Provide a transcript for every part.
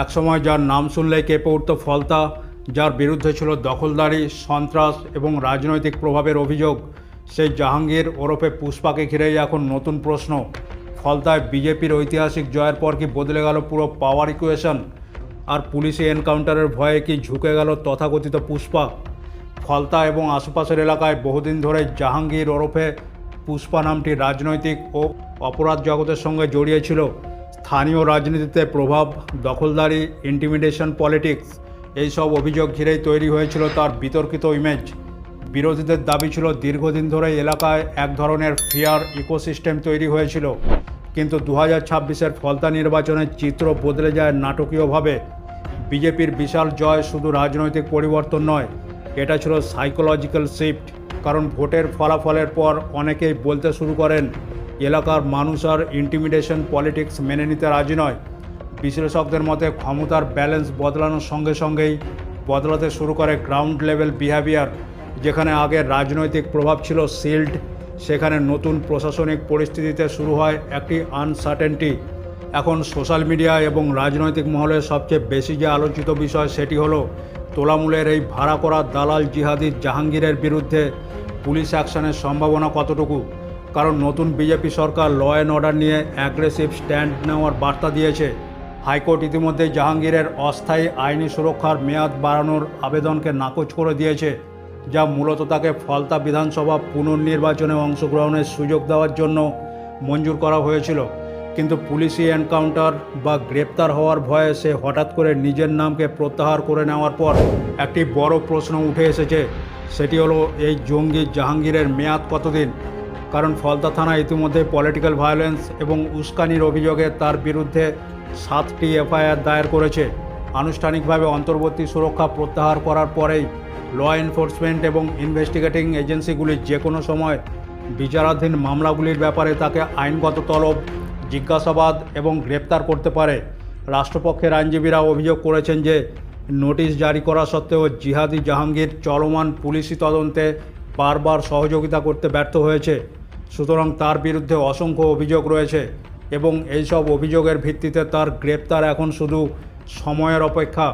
একসময় যার নাম শুনলেই কেঁপে উঠত ফলতা, যার বিরুদ্ধে ছিল দখলদারি, সন্ত্রাস এবং রাজনৈতিক প্রভাবের অভিযোগ, সেই জাহাঙ্গীর ওরফে পুষ্পাকে ঘিরেই এখন নতুন প্রশ্ন। ফলতায় বিজেপির ঐতিহাসিক জয়ের পর কি বদলে গেল পুরো পাওয়ার ইকুয়েশন? আর পুলিশি এনকাউন্টারের ভয়ে কি ঝুঁকে গেল তথাকথিত পুষ্পা? ফলতা এবং আশেপাশের এলাকায় বহুদিন ধরে জাহাঙ্গীর ওরফে পুষ্পা নামটি রাজনৈতিক ও অপরাধ জগতের সঙ্গে জড়িয়ে ছিল। স্থানীয় রাজনীতিতে প্রভাব, দখলদারি, ইন্টিমিডেশন পলিটিক্স, এইসব অভিযোগ ঘিরেই তৈরি হয়েছিল তার বিতর্কিত ইমেজ। বিরোধীদের দাবি ছিল দীর্ঘদিন ধরে এলাকায় এক ধরনের ফিয়ার ইকোসিস্টেম তৈরি হয়েছিল। কিন্তু 2026-এর ফলতা নির্বাচনের চিত্র বদলে যায় নাটকীয়ভাবে। বিজেপির বিশাল জয় শুধু রাজনৈতিক পরিবর্তন নয়, এটা ছিল সাইকোলজিক্যাল শিফট। কারণ ভোটের ফলাফলের পর অনেকেই বলতে শুরু করেন এলাকার মানুষ আর ইন্টিমিডেশন পলিটিক্স মেনে নিতে রাজি নয়। বিশ্লেষকদের মতে ক্ষমতার ব্যালেন্স বদলানোর সঙ্গে সঙ্গেই বদলাতে শুরু করে গ্রাউন্ড লেভেল বিহেভিয়ার। যেখানে আগে রাজনৈতিক প্রভাব ছিল শিল্ড, সেখানে নতুন প্রশাসনিক পরিস্থিতিতে শুরু হয় একটি আনসার্টেনটি। এখন সোশ্যাল মিডিয়া এবং রাজনৈতিক মহলে সবচেয়ে বেশি যে আলোচিত বিষয় সেটি হলো তোলামূলের এই ভাড়া করা দালাল জিহাদি জাহাঙ্গীরের বিরুদ্ধে পুলিশ অ্যাকশনের সম্ভাবনা কতটুকু। কারণ নতুন বিজেপি সরকার ল অ্যান্ড অর্ডার নিয়ে অ্যাগ্রেসিভ স্ট্যান্ড নেওয়ার বার্তা দিয়েছে। হাইকোর্ট ইতিমধ্যেই জাহাঙ্গীরের অস্থায়ী আইনি সুরক্ষার মেয়াদ বাড়ানোর আবেদনকে নাকচ করে দিয়েছে, যা মূলত তাকে ফলতা বিধানসভা পুনর্নির্বাচনে অংশগ্রহণের সুযোগ দেওয়ার জন্য মঞ্জুর করা হয়েছিল। কিন্তু পুলিশি এনকাউন্টার বা গ্রেপ্তার হওয়ার ভয়ে সে হঠাৎ করে নিজের নামকে প্রত্যাহার করে নেওয়ার পর একটি বড় প্রশ্ন উঠে এসেছে। সেটি হলো এই জঙ্গি জাহাঙ্গীরের মেয়াদ কতদিন? কারণ ফলতা থানা ইতিমধ্যে পলিটিক্যাল ভায়োলেন্স এবং উস্কানির অভিযোগে তার বিরুদ্ধে 7টি এফআইআর দায়ের করেছে। আনুষ্ঠানিকভাবে অন্তর্বর্তী সুরক্ষা প্রত্যাহার করার পরেই ল এনফোর্সমেন্ট এবং ইনভেস্টিগেটিং এজেন্সিগুলি যে কোনো সময় বিচারাধীন মামলাগুলির ব্যাপারে তাকে আইনগত তলব, জিজ্ঞাসাবাদ এবং গ্রেপ্তার করতে পারে। রাষ্ট্রপক্ষের আইনজীবীরা অভিযোগ করেছেন যে নোটিশ জারি করা সত্ত্বেও জিহাদি জাহাঙ্গীর চলমান পুলিশি তদন্তে বারবার সহযোগিতা করতে ব্যর্থ হয়েছে। সুতরাং তার বিরুদ্ধে অসংখ্য অভিযোগ রয়েছে এবং এইসব অভিযোগের ভিত্তিতে তার গ্রেপ্তার এখন শুধু সময়ের অপেক্ষা।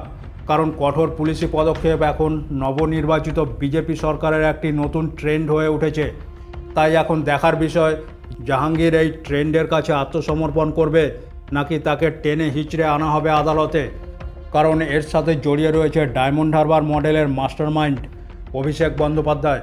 কারণ কঠোর পুলিশি পদক্ষেপ এখন নবনির্বাচিত বিজেপি সরকারের একটি নতুন ট্রেন্ড হয়ে উঠেছে। তাই এখন দেখার বিষয় জাহাঙ্গীর এই ট্রেন্ডের কাছে আত্মসমর্পণ করবে নাকি তাকে টেনে হিচড়ে আনা হবে আদালতে। কারণ এর সাথে জড়িয়ে রয়েছে ডায়মন্ড হারবার মডেলের মাস্টারমাইন্ড অভিষেক বন্দ্যোপাধ্যায়।